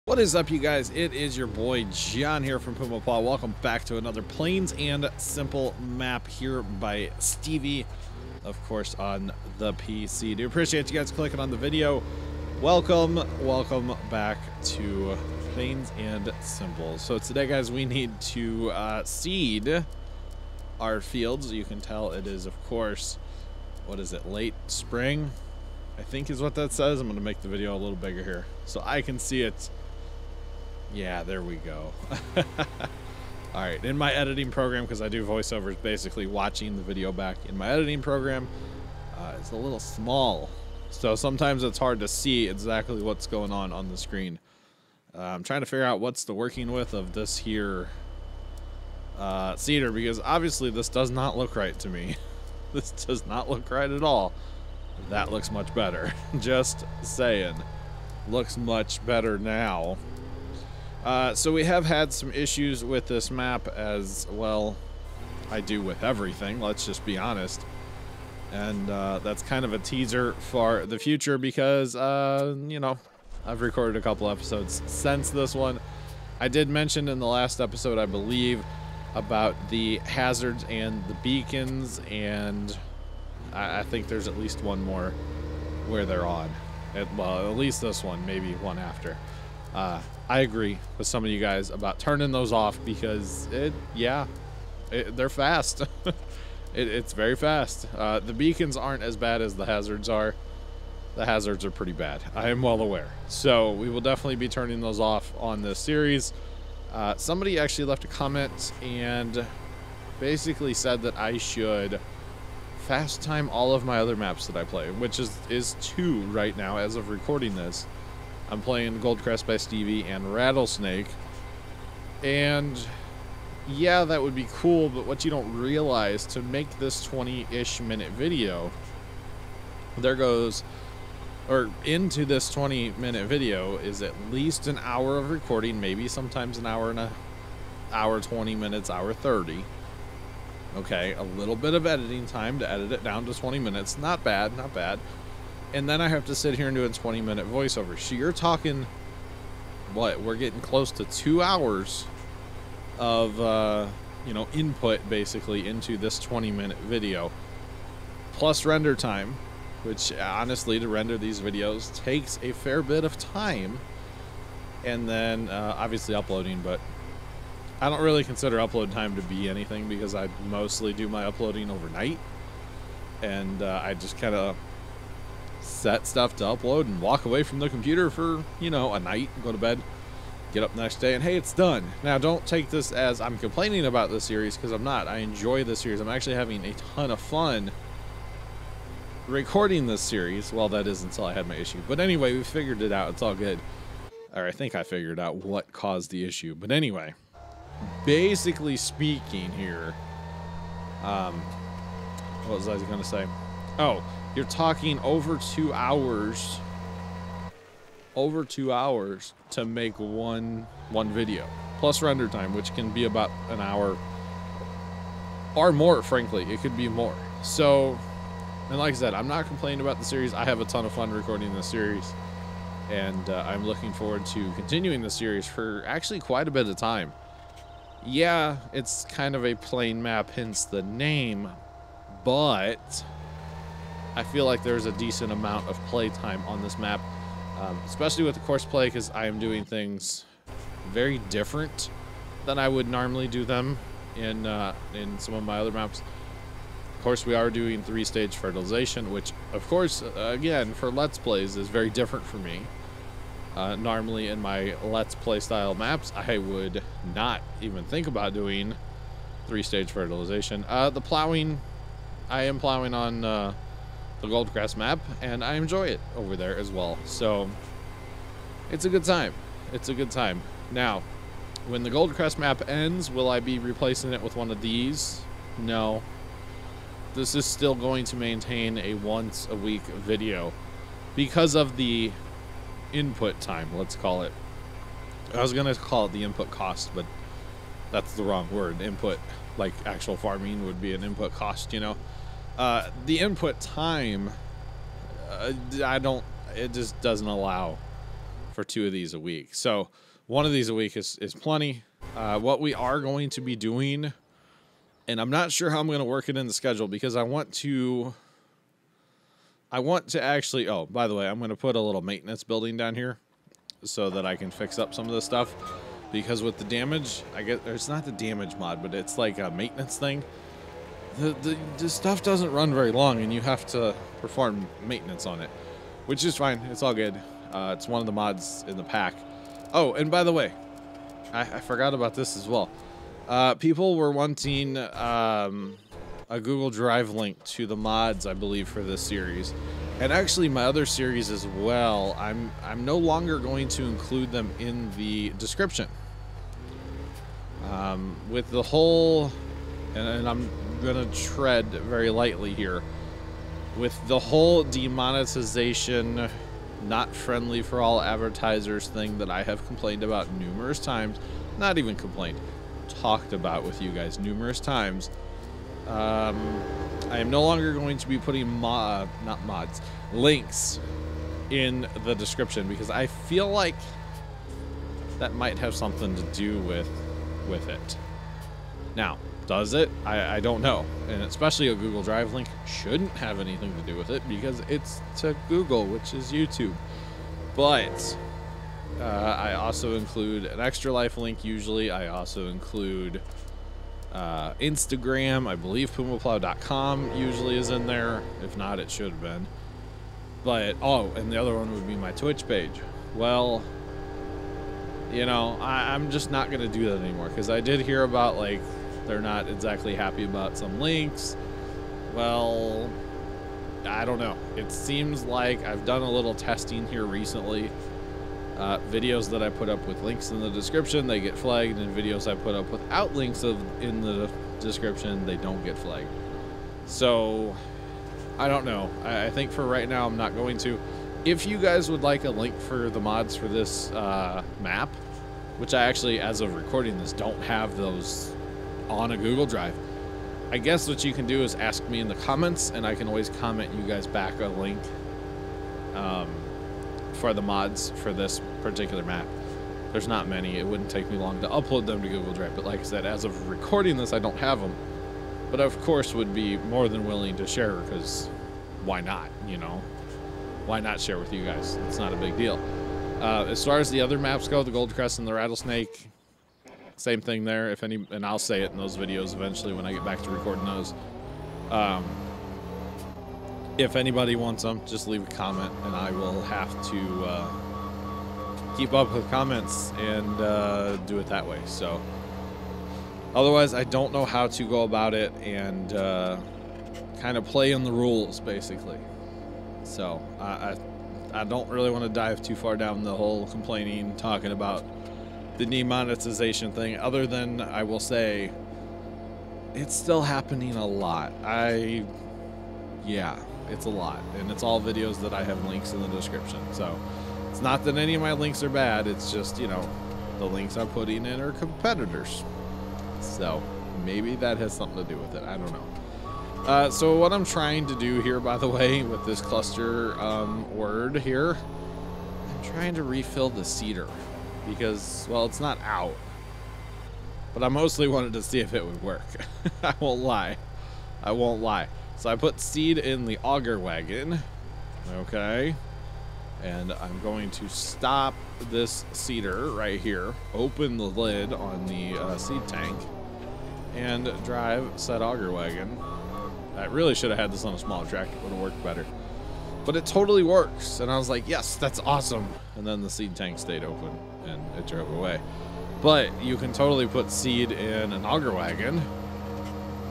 What is up, you guys? It is your boy John here from Pumaplow. Welcome back to another Plains and Simple map here by Stevie, of course, on the PC. Do appreciate you guys clicking on the video. Welcome back to Plains and Simple. So today, guys, we need to seed our fields. You can tell it is, of course, what is it, late spring, I think is what that says. I'm going to make the video a little bigger here so I can see it. Yeah, there we go. All right, in my editing program, because I do voiceovers, basically watching the video back in my editing program, it's a little small, so sometimes it's hard to see exactly what's going on the screen. I'm trying to figure out what's the working width of this here cedar, because obviously this does not look right to me. This does not look right at all. That looks much better. Just saying. Looks much better now. So we have had some issues with this map, as well I do with everything, let's just be honest. And that's kind of a teaser for the future because, you know, I've recorded a couple episodes since this one. I did mention in the last episode, I believe, about the hazards and the beacons, and I think there's at least one more where they're on. Well, at least this one, maybe one after. I agree with some of you guys about turning those off because they're fast. It's very fast. The beacons aren't as bad as the hazards are. The hazards are pretty bad. I am well aware. So we will definitely be turning those off on this series. Somebody actually left a comment and basically said that I should fast time all of my other maps that I play, which is 2 right now as of recording this. I'm playing Goldcrest by Stevie and Rattlesnake, and yeah, that would be cool, but what you don't realize, to make this 20-ish minute video, into this 20-minute video is at least an hour of recording, maybe sometimes an hour and hour 20 minutes, hour 30. Okay, a little bit of editing time to edit it down to 20 minutes. Not bad, not bad. And then I have to sit here and do a 20-minute voiceover. So you're talking, what, we're getting close to 2 hours of, you know, input basically into this 20-minute video. Plus render time, which honestly, to render these videos takes a fair bit of time. And then obviously uploading, but I don't really consider upload time to be anything because I mostly do my uploading overnight. And I just kind of set stuff to upload and walk away from the computer for, you know, a night, go to bed, get up the next day, and hey, it's done. Now, don't take this as I'm complaining about this series, because I'm not. I enjoy this series. I'm actually having a ton of fun recording this series. Well, that is until I had my issue. But anyway, we figured it out. It's all good. Or I think I figured out what caused the issue. But anyway, basically speaking here, what was I going to say? Oh, you're talking over 2 hours. Over 2 hours to make one video, plus render time, which can be about an hour or more. Frankly, it could be more. So, and like I said, I'm not complaining about the series. I have a ton of fun recording this series, and I'm looking forward to continuing the series for actually quite a bit of time. Yeah, it's kind of a plain map, hence the name, but I feel like there's a decent amount of playtime on this map, especially with the course play, because I am doing things very different than I would normally do them in some of my other maps. Of course, we are doing 3-stage fertilization, which, of course, again, for Let's Plays is very different for me. Normally, in my Let's Play style maps, I would not even think about doing 3-stage fertilization. The plowing, I am plowing on the Goldcrest map, and I enjoy it over there as well. So it's a good time. It's a good time. Now, when the Goldcrest map ends, will I be replacing it with one of these? No. This is still going to maintain a once-a-week video because of the input time, let's call it. I was going to call it the input cost, but that's the wrong word. Input, like actual farming, would be an input cost, you know. The input time, it just doesn't allow for 2 of these a week. So 1 of these a week is plenty. What we are going to be doing, and I'm not sure how I'm going to work it in the schedule because I want to actually, oh, by the way, I'm going to put a little maintenance building down here so that I can fix up some of this stuff, because with the damage, I guess it's not the damage mod, but it's like a maintenance thing. The stuff doesn't run very long, and you have to perform maintenance on it, which is fine. It's all good. It's one of the mods in the pack. Oh, and by the way, I forgot about this as well. People were wanting a Google Drive link to the mods, I believe, for this series, and actually my other series as well. I'm no longer going to include them in the description. With the whole, and I'm gonna tread very lightly here, with the whole demonetization, not friendly for all advertisers thing that I have complained about numerous times, not even complained, talked about with you guys numerous times. I am no longer going to be putting links in the description, because I feel like that might have something to do with it. Now, does it? I don't know. And especially a Google Drive link shouldn't have anything to do with it because it's to Google, which is YouTube. But I also include an Extra Life link usually. I also include Instagram. I believe Pumaplow.com usually is in there. If not, it should have been. But, oh, and the other one would be my Twitch page. Well, you know, I'm just not going to do that anymore, because I did hear about, like, they're not exactly happy about some links. Well, I don't know. It seems like I've done a little testing here recently. Videos that I put up with links in the description, they get flagged, and videos I put up without links in the description, they don't get flagged. So, I don't know. I think for right now, I'm not going to. If you guys would like a link for the mods for this map, which I actually, as of recording this, don't have those on a Google Drive, I guess what you can do is ask me in the comments, and I can always comment you guys back a link for the mods for this particular map. There's not many. It wouldn't take me long to upload them to Google Drive, but like I said, as of recording this, I don't have them. But of course would be more than willing to share, because why not, you know? Why not share with you guys? It's not a big deal. As far as the other maps go, the Gold Crest and the Rattlesnake, same thing there. If any, and I'll say it in those videos eventually when I get back to recording those. If anybody wants them, just leave a comment, and I will have to keep up with comments and do it that way. So, otherwise, I don't know how to go about it and kind of play in the rules, basically. So, I don't really want to dive too far down the whole complaining, talking about the demonetization thing, other than I will say it's still happening a lot. Yeah, it's a lot, and it's all videos that I have links in the description. So it's not that any of my links are bad, it's just, you know, the links I'm putting in are competitors. So maybe that has something to do with it, I don't know. So what I'm trying to do here, by the way, with this cluster word here, I'm trying to refill the cedar, because, well, it's not out, but I mostly wanted to see if it would work. I won't lie. So I put seed in the auger wagon, okay, and I'm going to stop this cedar right here, open the lid on the seed tank, and drive said auger wagon. I really should have had this on a smaller tractor. It would have worked better. But it totally works. And I was like, yes, that's awesome. And then the seed tank stayed open and it drove away. But you can totally put seed in an auger wagon.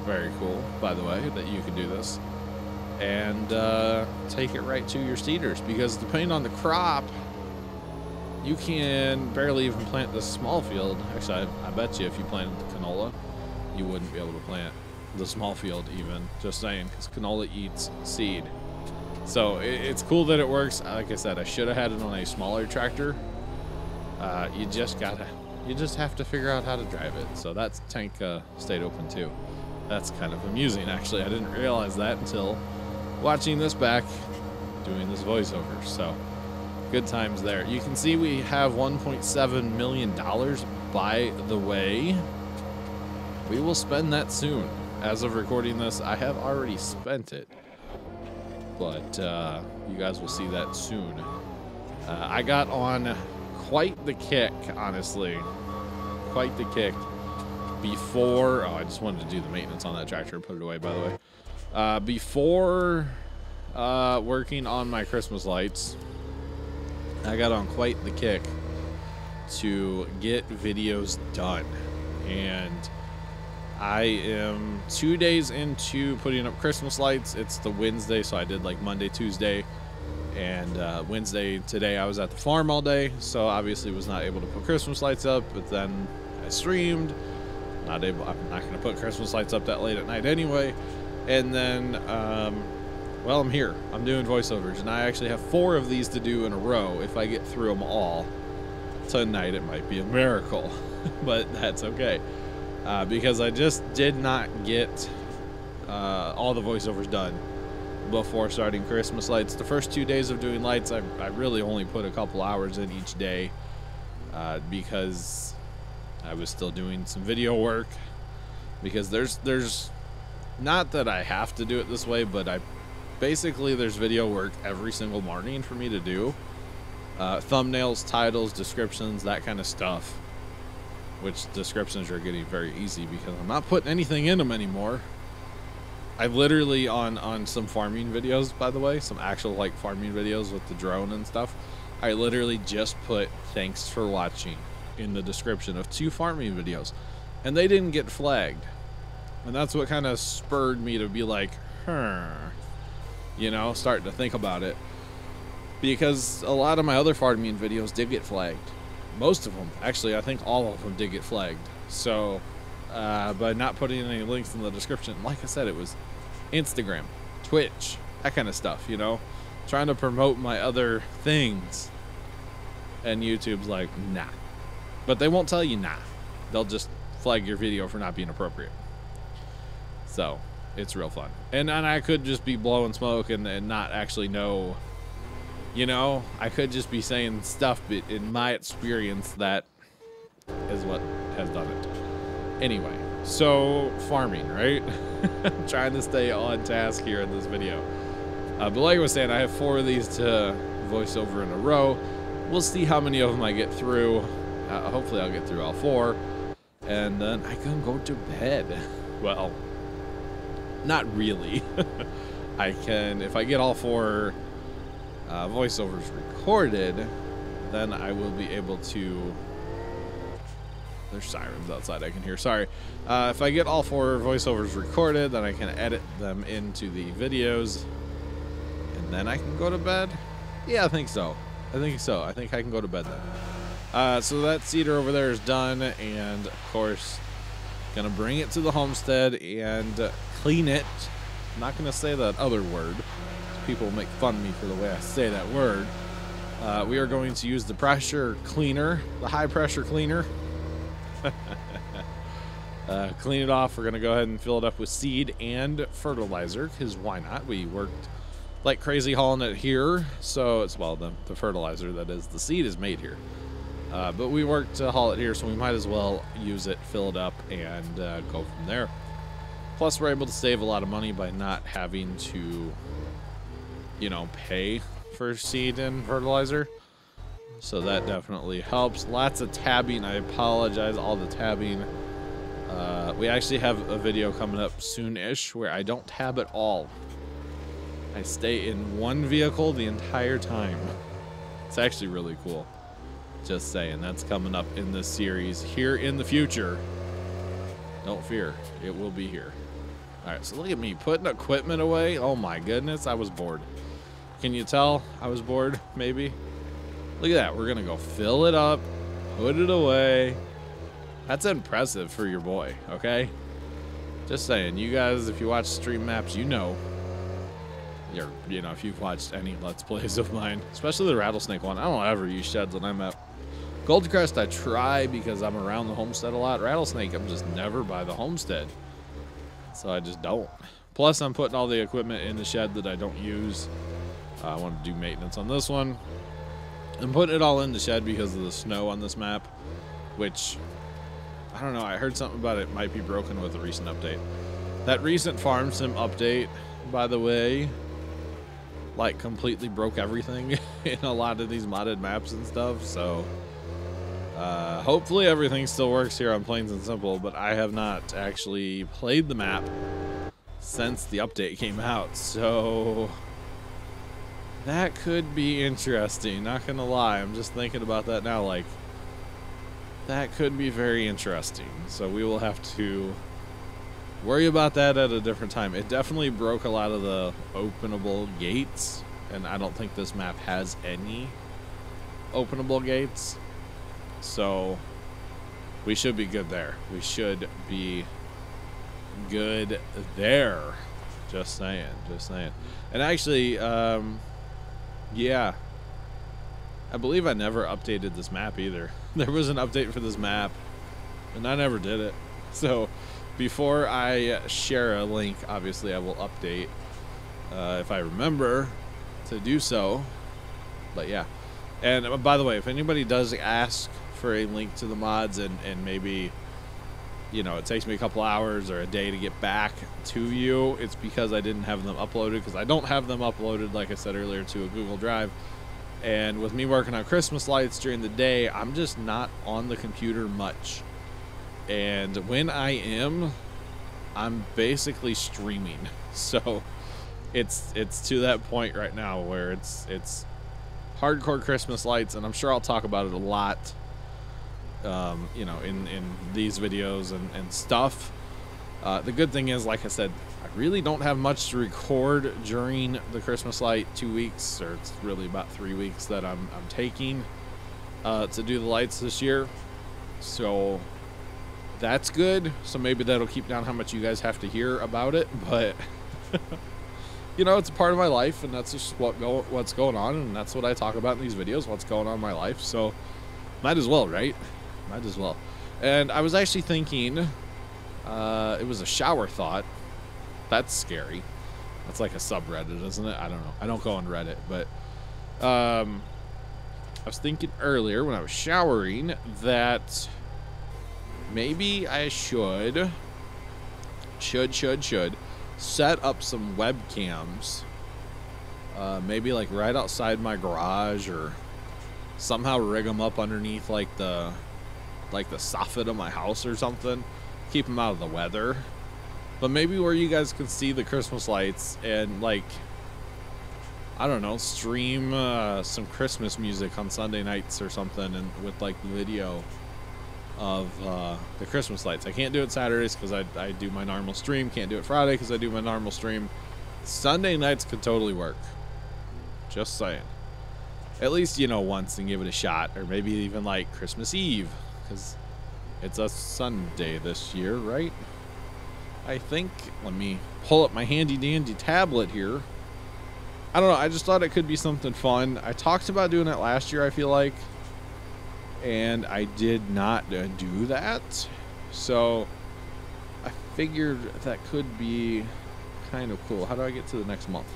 Very cool, by the way, that you can do this. And take it right to your cedars. Because depending on the crop, you can barely even plant this small field. Actually, I bet you if you planted canola, you wouldn't be able to plant the small field even, just saying, because canola eats seed. So it's cool that it works. Like I said, I should have had it on a smaller tractor. You just have to figure out how to drive it. So that tank stayed open too. That's kind of amusing, actually. I didn't realize that until watching this back, doing this voiceover. So Good times there. You can see we have $1.7 million. By the way, we will spend that soon. As of recording this, I have already spent it. But you guys will see that soon. I got on quite the kick, honestly. Quite the kick. Before... Oh, I just wanted to do the maintenance on that tractor and put it away, by the way. Before working on my Christmas lights, I got on quite the kick to get videos done. And I am 2 days into putting up Christmas lights. It's the Wednesday, so I did like Monday, Tuesday, and Wednesday today I was at the farm all day, so obviously was not able to put Christmas lights up. But then I streamed. I'm not going to put Christmas lights up that late at night anyway. And then, well, I'm here. I'm doing voiceovers, and I actually have 4 of these to do in a row. If I get through them all tonight, it might be a miracle, but that's okay. Because I just did not get all the voiceovers done before starting Christmas lights. The first 2 days of doing lights, I really only put a couple hours in each day because I was still doing some video work. Because there's not that I have to do it this way, but basically there's video work every single morning for me to do. Thumbnails, titles, descriptions, that kind of stuff. Which descriptions are getting very easy because I'm not putting anything in them anymore. I literally on some farming videos, by the way, some actual like farming videos with the drone and stuff, I literally just put "thanks for watching" in the description of 2 farming videos, and they didn't get flagged. And that's what kind of spurred me to be like, you know, starting to think about it, because a lot of my other farming videos did get flagged. Most of them, actually, I think all of them did get flagged. So, by not putting any links in the description, like I said, it was Instagram, Twitch, that kind of stuff, you know, trying to promote my other things. And YouTube's like, nah. But they won't tell you nah. They'll just flag your video for not being appropriate. So, it's real fun. And I could just be blowing smoke and not actually know. You know, I could just be saying stuff, but in my experience, that is what has done it. Anyway, so farming, right? I'm trying to stay on task here in this video. But like I was saying, I have 4 of these to voice over in a row. We'll see how many of them I get through. Hopefully I'll get through all 4. And then I can go to bed. Well, not really. I can, if I get all 4... voiceovers recorded, then I will be able to... There's sirens outside I can hear. Sorry. If I get all 4 voiceovers recorded, then I can edit them into the videos, and then I can go to bed. Yeah, I think so. I think I can go to bed then. So that cedar over there is done, and of course, gonna bring it to the homestead and clean it. I'm not gonna say that other word. People make fun of me for the way I say that word. We are going to use the pressure cleaner, the high pressure cleaner. Clean it off. We're going to go ahead and fill it up with seed and fertilizer, because why not? We worked like crazy hauling it here. So it's, well, the fertilizer, that is, the seed is made here. But we worked to haul it here, so we might as well use it, fill it up, and go from there. Plus, we're able to save a lot of money by not having to, you know, pay for seed and fertilizer. So that definitely helps. Lots of tabbing. I apologize, all the tabbing. We actually have a video coming up soon-ish where I don't tab at all. I stay in one vehicle the entire time. It's actually really cool. Just saying, that's coming up in this series here in the future. Don't fear, it will be here. All right, so look at me putting equipment away. Oh my goodness, I was bored. Can you tell I was bored, maybe? Look at that. We're going to go fill it up, put it away. That's impressive for your boy, okay? Just saying. You guys, if you watch stream maps, you know. You know, if you've watched any Let's Plays of mine, especially the rattlesnake one, I don't ever use sheds when I'm at Gold Crest. I try because I'm around the homestead a lot. Rattlesnake, I'm just never by the homestead. So I just don't. Plus, I'm putting all the equipment in the shed that I don't use. I want to do maintenance on this one. I'm putting it all in the shed because of the snow on this map, which, I don't know, I heard something about it might be broken with a recent update. That recent farm sim update, by the way, like completely broke everything in a lot of these modded maps and stuff, so hopefully everything still works here on Plains and Simple, but I have not actually played the map since the update came out, so that could be interesting, not gonna lie. I'm just thinking about that now, like, that could be very interesting, so we will have to worry about that at a different time. It definitely broke a lot of the openable gates, and I don't think this map has any openable gates, so we should be good there. We should be good there. Just saying, just saying. And actually, yeah, I believe I never updated this map either. There was an update for this map, and I never did it. So before I share a link, obviously I will update if I remember to do so. But yeah. And by the way, if anybody does ask for a link to the mods and maybe, you know, it takes me a couple hours or a day to get back to you, it's because I didn't have them uploaded, because I don't have them uploaded, like I said earlier, to a Google Drive. And with me working on Christmas lights during the day, I'm just not on the computer much. And when I am, I'm basically streaming. So it's to that point right now where it's hardcore Christmas lights, and I'm sure I'll talk about it a lot, you know, in these videos and stuff. The good thing is, like I said, I really don't have much to record during the Christmas light 2 weeks, or it's really about 3 weeks that I'm taking to do the lights this year. So that's good. So maybe that'll keep down how much you guys have to hear about it, but you know, it's a part of my life, and that's just what's going on, and that's what I talk about in these videos, what's going on in my life. So might as well, right? Might as well. And I was actually thinking, it was a shower thought. That's scary. That's like a subreddit, isn't it? I don't know. I don't go on Reddit, but I was thinking earlier when I was showering that maybe I should set up some webcams, maybe like right outside my garage, or somehow rig them up underneath like the soffit of my house or something, keep them out of the weather, but maybe where you guys can see the Christmas lights and, like, I don't know, stream some Christmas music on Sunday nights or something, and with like video of the Christmas lights. I can't do it Saturdays because I do my normal stream. Can't do it Friday because I do my normal stream. Sunday nights could totally work. Just saying. At least, you know, once, and give it a shot. Or maybe even like Christmas Eve, because it's a Sunday this year, right? I think. Let me pull up my handy dandy tablet here. I don't know. I just thought it could be something fun. I talked about doing it last year, I feel like, and I did not do that. So I figured that could be kind of cool. How do I get to the next month?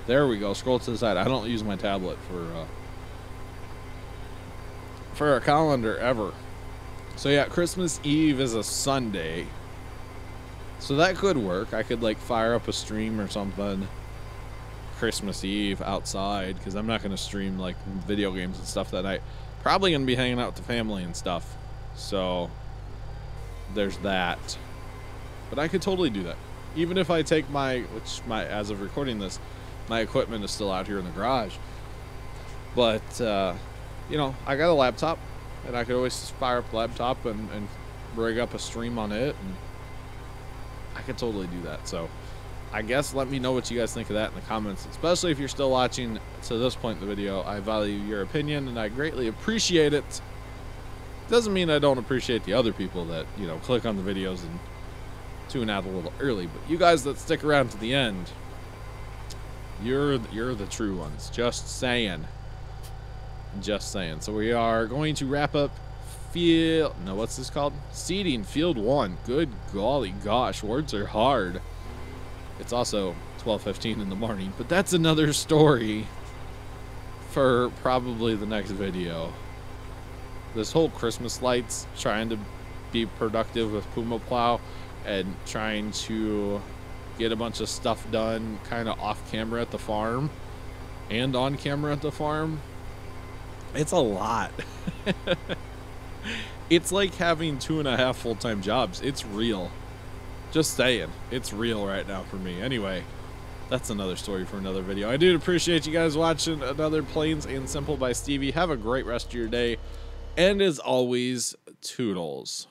There we go. Scroll to the side. I don't use my tablet for a calendar ever. So yeah, Christmas Eve is a Sunday, so that could work. I could like fire up a stream or something Christmas Eve outside, because I'm not going to stream like video games and stuff that night. Probably going to be hanging out with the family and stuff. So there's that. But I could totally do that. Even if I take as of recording this, my equipment is still out here in the garage. But, you know, I got a laptop, and I could always just fire up the laptop and rig up a stream on it, and I could totally do that. So I guess let me know what you guys think of that in the comments, especially if you're still watching to this point in the video. I value your opinion, and I greatly appreciate it. Doesn't mean I don't appreciate the other people that, you know, click on the videos and tune out a little early, but you guys that stick around to the end, you're the true ones. Just saying. Just saying. So we are going to wrap up what's this called? Seeding Field 1. Good golly gosh, words are hard. It's also 12:15 in the morning, but that's another story for probably the next video. This whole Christmas lights, trying to be productive with Pumaplow and trying to get a bunch of stuff done kind of off camera at the farm and on camera at the farm. It's a lot. It's like having 2.5 full-time jobs. It's real. Just saying. It's real right now for me. Anyway, that's another story for another video. I do appreciate you guys watching another Plains and Simple by Stevie. Have a great rest of your day. And as always, toodles.